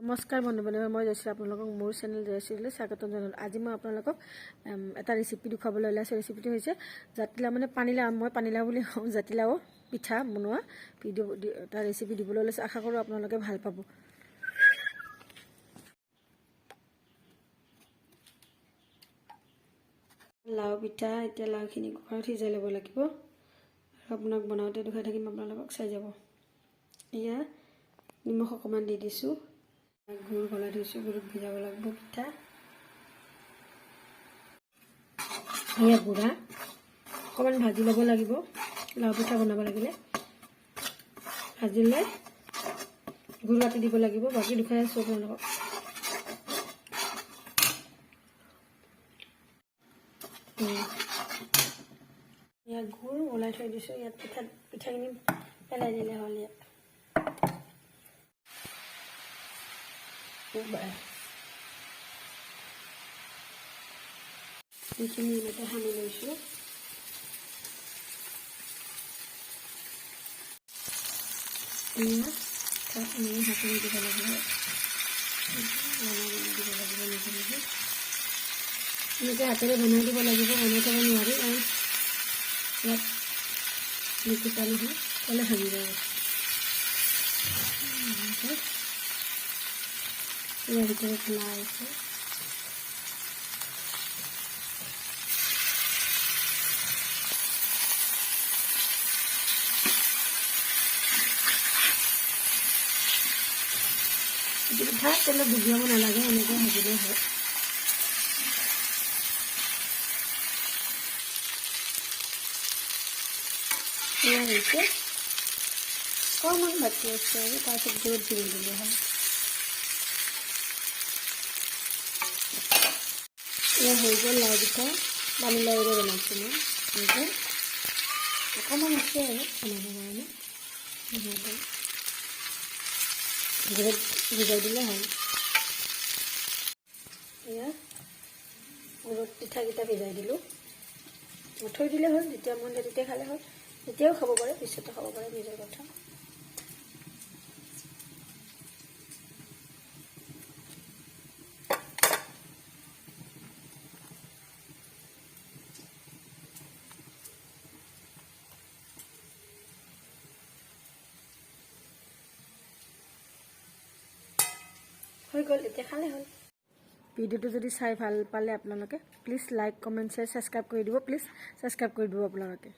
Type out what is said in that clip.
নমস্কাৰ বন্ধু বান্ধৱ, মই জয়শ্ৰী আপোনালোকক মোৰ চেনেল জয়শ্ৰীলৈ স্বাগতম জনালোঁ। আজি মই আপোনালোকক এটা ৰেচিপি দেখুৱাবলৈ ওলাইছোঁ। ৰেচিপিটো হৈছে জাতিলাও, মানে পানীলাও, মই পানীলাও বুলি কওঁ, জাতিলাও পিঠা বনোৱা ভিডিঅ' এটা ৰেচিপি দিবলৈ ওলাইছোঁ। আশা কৰোঁ আপোনালোকে ভাল পাব। লাও পিঠা, এতিয়া লাওখিনি কুকাৰত সিজাই ল'ব লাগিব আৰু আপোনাক বনাওঁতে দেখুৱাই থাকিম, আপোনালোকক চাই যাব। এয়া নিমখ অকণমান দি দিছোঁ, গুড় গলাই থৈছোঁ, গুড়ত ভিজাব লাগিব পিঠা। এয়া গুড়া অকণমান ভাজি ল'ব লাগিব। লাও পিঠা বনাব লাগিলে ভাজি লৈ গুড় কাটি দিব লাগিব। বাকী দেখুৱাই আছোঁ আপোনালোকক। ইয়াত গুড় ওলাই থৈ দিছোঁ। ইয়াত পিঠাখিনি পেলাই দিলে হ'ল। ইয়াত এইখিনি এনেকৈ সানি লৈছোঁ। হাতনি দিব লাগিব, দিব লাগিব নিজে নিজে। এনেকৈ হাতেৰে বনাই দিব লাগিব, বনাই থ'ব নোৱাৰি, কাৰণ ইয়াত নিকিতা নহয়, ক'লে ভাঙি যাব। ইয়াৰ ভিতৰত খোলা আছে। পিঠা তেলত ডুবিয়াব নালাগে, এনেকৈ ভাজিলেই হয়। এয়া হৈছে অকণমান বাকী আছে আৰু তাৰপিছত গুড়ত দি দিলে হয়। এয়া হৈ গ'ল লাও পিঠা। পানীলাওৰে বনাইছোঁ মই। এনেকৈ অকণমান আছে আৰু বনাবৰ কাৰণে গুড়ত ভিজাই দিলে হয়। এয়া গুড়ত পিঠাকেইটা ভিজাই দিলোঁ, থৈ দিলে হ'ল। যেতিয়া মন যায় তেতিয়া খালে হ'ল। এতিয়াও খাব পাৰে, পিছতো খাব পাৰে, নিজৰ কথা। হৈ গ'ল, এতিয়া খালে হ'ল। ভিডিঅ'টো যদি চাই ভাল পালে আপোনালোকে please like, comment, share, subscribe কৰি দিব। প্লিজ ছাবস্ক্ৰাইব কৰি দিব আপোনালোকে।